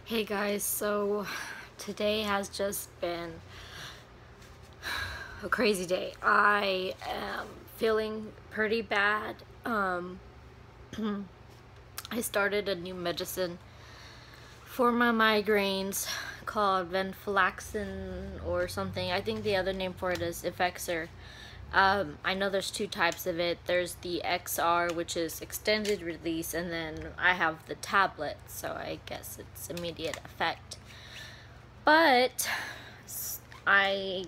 Hey guys, so today has just been a crazy day. I am feeling pretty bad. I started a new medicine for my migraines called venlafaxine or something. I think the other name for it is Effexor. I know there's two types of it. There's the XR, which is extended release, and then I have the tablet, so I guess it's immediate effect. But I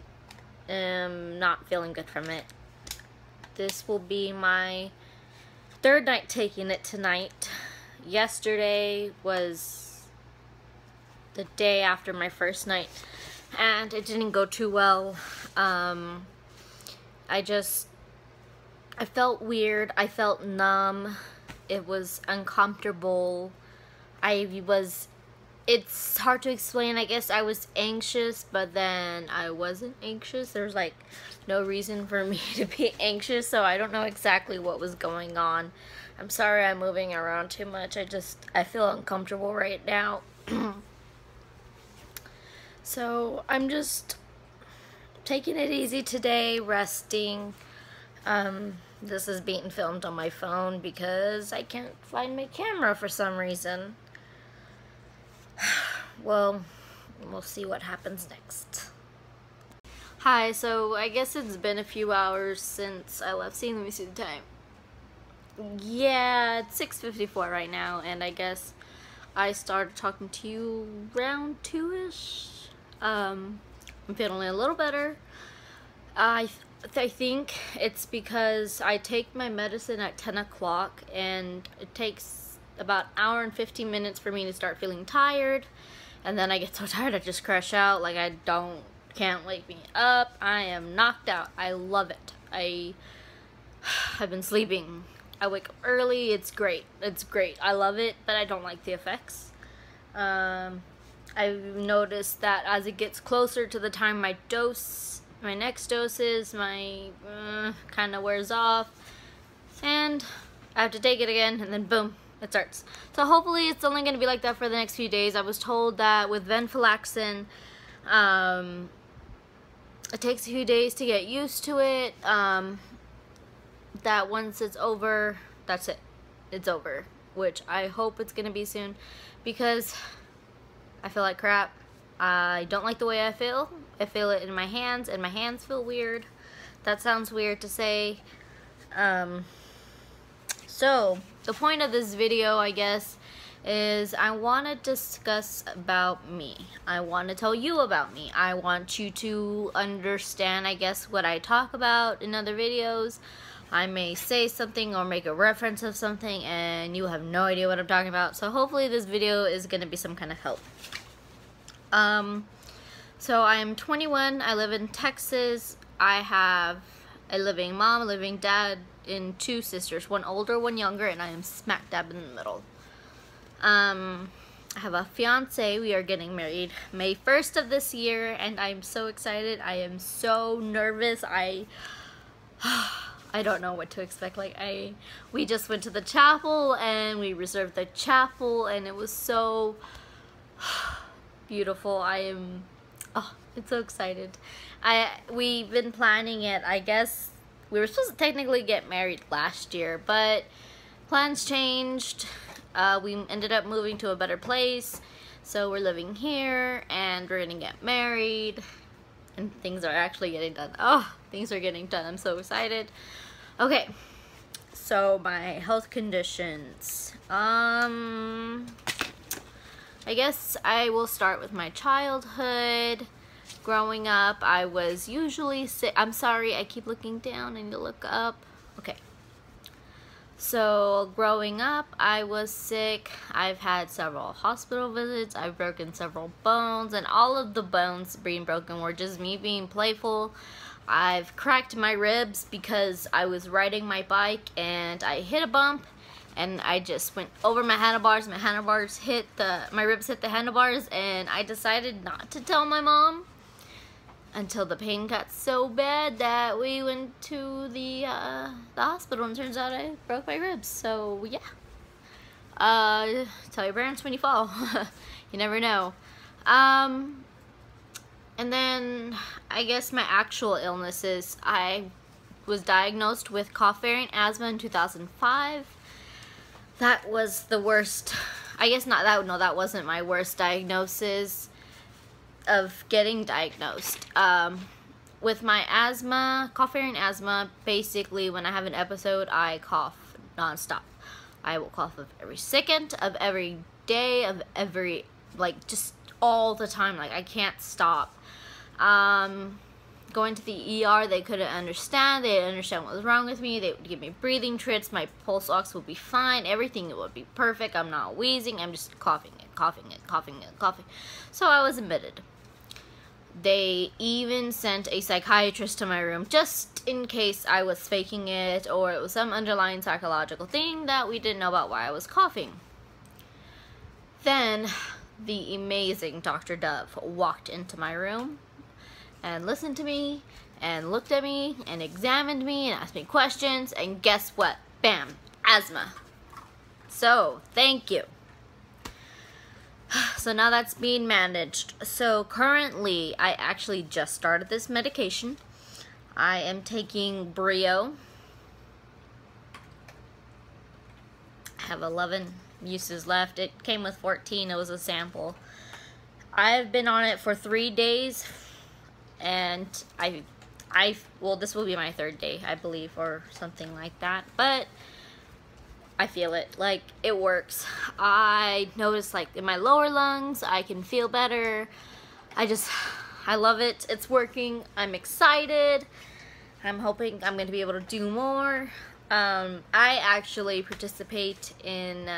am not feeling good from it. This will be my third night taking it tonight. Yesterday was the day after my first night, and it didn't go too well. I felt weird. I felt numb. It was uncomfortable. It's hard to explain. I guess I was anxious, but then I wasn't anxious. There's like no reason for me to be anxious, so I don't know exactly what was going on. I'm sorry I'm moving around too much. I feel uncomfortable right now. So I'm just taking it easy today, resting. This is being filmed on my phone because I can't find my camera for some reason. Well, we'll see what happens next. Hi, so I guess it's been a few hours since I left. Let me see the time. Yeah, it's 6:54 right now, and I guess I started talking to you around 2-ish. I'm feeling a little better. I think it's because I take my medicine at 10 o'clock, and it takes about an hour and 15 minutes for me to start feeling tired, and then I get so tired I just crash out. Like, can't wake me up. I am knocked out. I love it. I've been sleeping. I wake up early. It's great. It's great. I love it, but I don't like the effects. I've noticed that as it gets closer to the time my next dose is, my kind of wears off, and I have to take it again, and then boom, it starts. So hopefully it's only going to be like that for the next few days. I was told that with venlafaxine, it takes a few days to get used to it, that once it's over, that's it. It's over, which I hope it's going to be soon, because I feel like crap. I don't like the way I feel. I feel it in my hands, and my hands feel weird. That sounds weird to say. So, the point of this video, I guess, is I want to discuss about me. I want to tell you about me. I want you to understand, I guess, what I talk about in other videos. I may say something or make a reference of something, and you have no idea what I'm talking about. So hopefully this video is going to be some kind of help. So I am 21, I live in Texas. I have a living mom, a living dad, and 2 sisters, one older, one younger, and I am smack dab in the middle. I have a fiance. We are getting married May 1st of this year, and I'm so excited. I am so nervous. I don't know what to expect. We just went to the chapel, and we reserved the chapel, and it was so beautiful. I'm so excited. We've been planning it. I guess we were supposed to technically get married last year, but plans changed. We ended up moving to a better place, so we're living here, and we're gonna get married, and things are actually getting done. Oh, things are getting done. I'm so excited. Okay, so my health conditions. I guess I will start with my childhood. Growing up, I was usually sick. I'm sorry, I keep looking down and you look up. Okay. So, growing up, I was sick. I've had several hospital visits. I've broken several bones, and all of the bones being broken were just me being playful. I've cracked my ribs because I was riding my bike and I hit a bump, and I just went over my handlebars. My ribs hit the handlebars, and I decided not to tell my mom until the pain got so bad that we went to the hospital, and turns out I broke my ribs. So yeah, Tell your parents when you fall. You never know. And then I guess my actual illnesses, I was diagnosed with cough variant asthma in 2005. That was the worst. I guess not that. No, that wasn't my worst diagnosis of getting diagnosed. With my asthma, cough variant asthma, basically when I have an episode, I cough nonstop. I will cough of every second, of every day, of every, like, just all the time. Like, I can't stop. Going to the ER, they couldn't understand. They didn't understand what was wrong with me. They would give me breathing tricks. My pulse ox would be fine. Everything would be perfect. I'm not wheezing. I'm just coughing and coughing and coughing and coughing. So I was admitted. They even sent a psychiatrist to my room just in case I was faking it or it was some underlying psychological thing that we didn't know about why I was coughing. Then the amazing Dr. Dove walked into my room and listened to me and looked at me and examined me and asked me questions, and guess what? Bam! Asthma. So, thank you. So now that's being managed. So currently, I actually just started this medication. I am taking BDAY. I have 11 uses left. It came with 14. It was a sample. I've been on it for 3 days. And well, this will be my 3rd day, I believe, or something like that. But I feel it, like, it works. I notice, like, in my lower lungs, I can feel better. I love it. It's working. I'm excited. I'm hoping I'm going to be able to do more. I actually participate in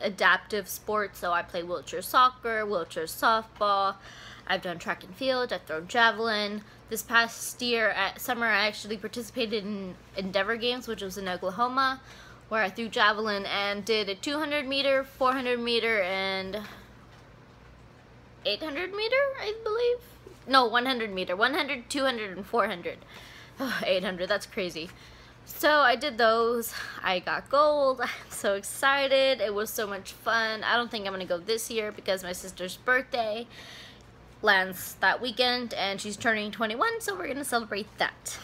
adaptive sports, so I play wheelchair soccer, wheelchair softball. I've done track and field, I've thrown javelin. This past year, at summer, I actually participated in Endeavor Games, which was in Oklahoma, where I threw javelin and did a 200 meter, 400 meter, and 800 meter, I believe? No, 100 meter. 100, 200, and 400. Oh, 800, that's crazy. So I did those. I got gold. I'm so excited. It was so much fun. I don't think I'm going to go this year because my sister's birthday lands that weekend and she's turning 21, so we're going to celebrate that.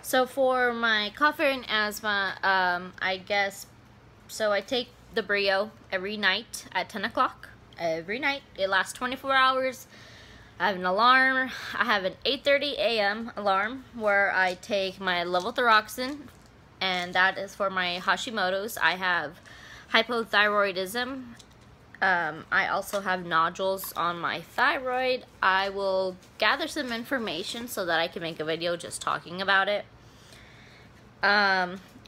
So for my cough and asthma, I guess, so I take the BDAY every night at 10 o'clock. Every night. It lasts 24 hours. I have an alarm. I have an 8:30 a.m. alarm where I take my levothyroxine, and that is for my Hashimoto's. I have hypothyroidism. I also have nodules on my thyroid. I will gather some information so that I can make a video just talking about it.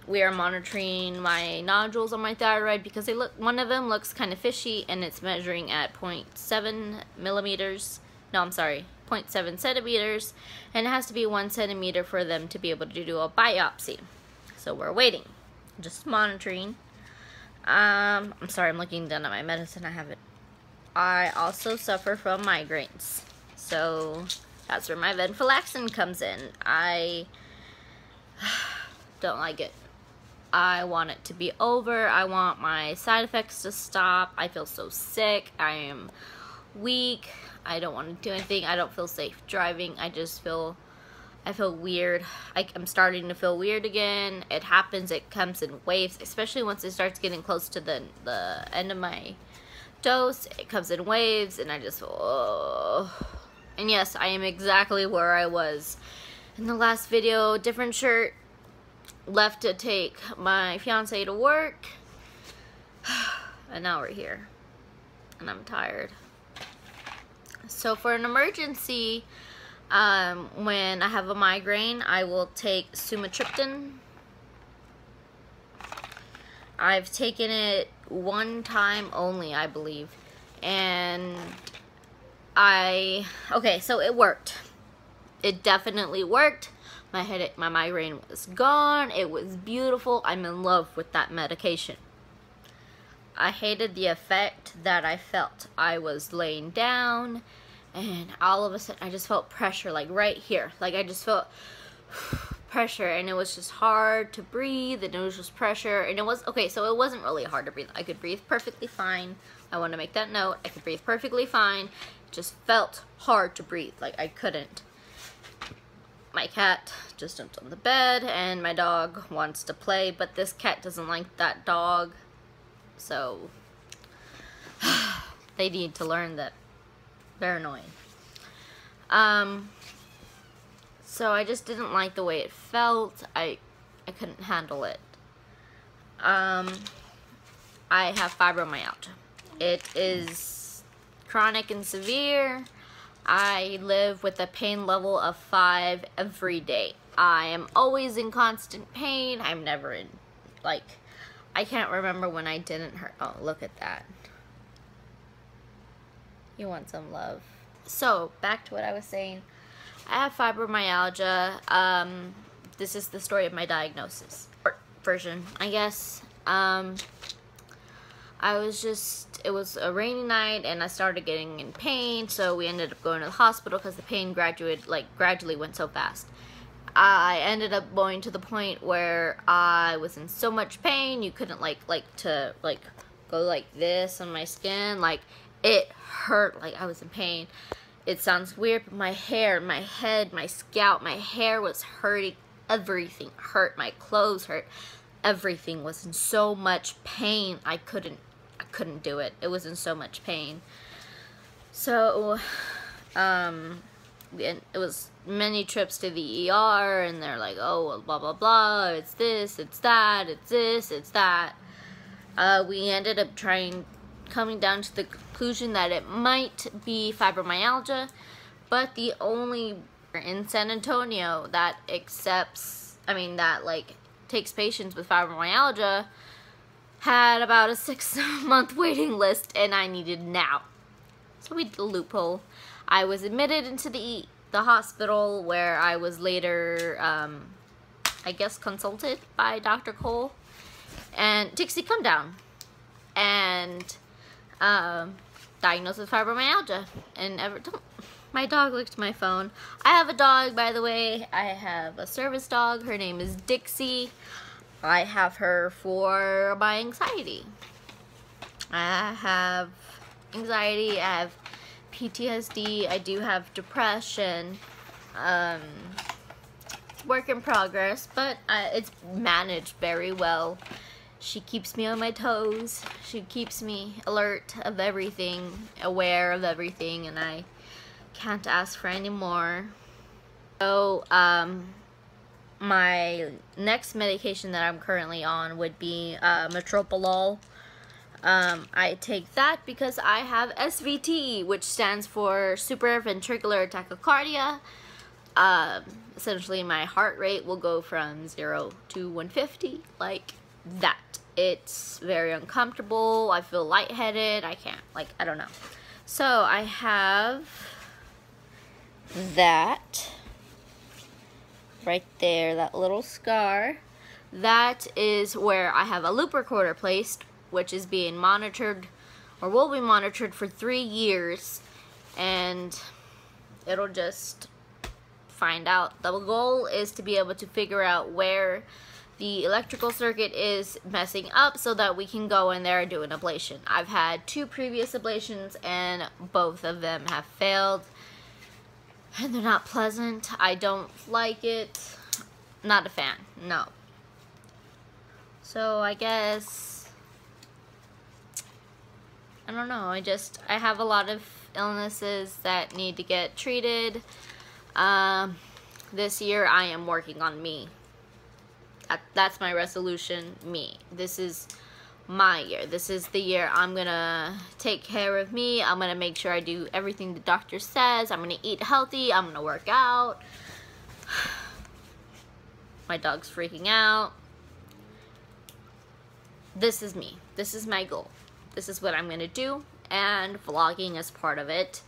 We are monitoring my nodules on my thyroid because they look, one of them looks kind of fishy, and it's measuring at 0.7 millimeters. No, I'm sorry, 0.7 centimeters, and it has to be 1 centimeter for them to be able to do a biopsy. So we're waiting, just monitoring. I'm sorry, I'm looking down at my medicine. I also suffer from migraines, so that's where my venlafaxine comes in. I don't like it. I want it to be over. I want my side effects to stop. I feel so sick. I am weak. I don't want to do anything. I don't feel safe driving. I feel weird. I'm starting to feel weird again. It happens. It comes in waves, especially once it starts getting close to the end of my dose. It comes in waves, and I just feel, oh. And yes, I am exactly where I was in the last video. Different shirt. Left to take my fiance to work. And now we're here. And I'm tired. So for an emergency, when I have a migraine, I will take sumatriptan. I've taken it one time only, I believe. And okay, so it worked. It definitely worked. My headache, my migraine was gone. It was beautiful. I'm in love with that medication. I hated the effect that I felt. I was laying down, and all of a sudden I just felt pressure, like right here. Like I just felt pressure, and it was just hard to breathe, and it was just pressure, and it was, okay, so it wasn't really hard to breathe. I could breathe perfectly fine. I want to make that note. I could breathe perfectly fine. It just felt hard to breathe, like I couldn't. My cat just jumped on the bed, and my dog wants to play, but this cat doesn't like that dog, so they need to learn that they're annoying. So I just didn't like the way it felt. I couldn't handle it. I have fibromyalgia. It is chronic and severe. I live with a pain level of 5 every day. I am always in constant pain. I'm never in, like, I can't remember when I didn't hurt. Oh, look at that. You want some love. So, back to what I was saying. I have fibromyalgia. This is the story of my diagnosis. Or version, I guess. It was a rainy night, and I started getting in pain, so we ended up going to the hospital because the pain gradually went so fast. I ended up going to the point where I was in so much pain, you couldn't go like this on my skin. Like, it hurt, like I was in pain. It sounds weird, but my hair, my head, my scalp, my hair was hurting. Everything hurt. My clothes hurt. Everything was in so much pain. I couldn't do it. It was in so much pain. So, it was many trips to the ER, and they're like, oh, well, blah, blah, blah, it's this, it's that, it's this, it's that. We ended up coming down to the conclusion that it might be fibromyalgia, but the only in San Antonio that takes patients with fibromyalgia had about a 6-month waiting list, and I needed now. So we did a loophole. I was admitted into the hospital, where I was later, I guess, consulted by Dr. Cole. And Dixie, come down. And diagnosed with fibromyalgia. And my dog licked my phone. I have a dog, by the way. I have a service dog. Her name is Dixie. I have her for my anxiety. I have anxiety, I have PTSD, I do have depression, work in progress, but it's managed very well. She keeps me on my toes, she keeps me alert of everything, aware of everything, and I can't ask for any more. So, my next medication that I'm currently on would be metoprolol. I take that because I have SVT, which stands for supraventricular tachycardia. Essentially, my heart rate will go from 0 to 150, like that. It's very uncomfortable. I feel lightheaded. I can't, I don't know. So I have that right there, that little scar. That is where I have a loop recorder placed, which is being monitored, or will be monitored, for 3 years, and it'll just find out. The goal is to be able to figure out where the electrical circuit is messing up so that we can go in there and do an ablation. I've had 2 previous ablations, and both of them have failed. And they're not pleasant. I don't like it. Not a fan. No. So I guess, I don't know. I have a lot of illnesses that need to get treated. This year I am working on me. That's my resolution. Me. This is my year. This is the year I'm gonna take care of me. I'm gonna make sure I do everything the doctor says. I'm gonna eat healthy. I'm gonna work out. My dog's freaking out. This is me. This is my goal. This is what I'm gonna do, and vlogging is part of it.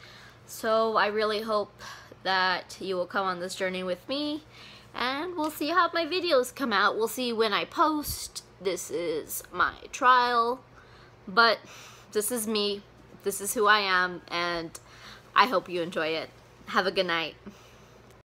So I really hope that you will come on this journey with me, and we'll see how my videos come out. We'll see when I post. This is my trial, but this is me. This is who I am, and I hope you enjoy it. Have a good night.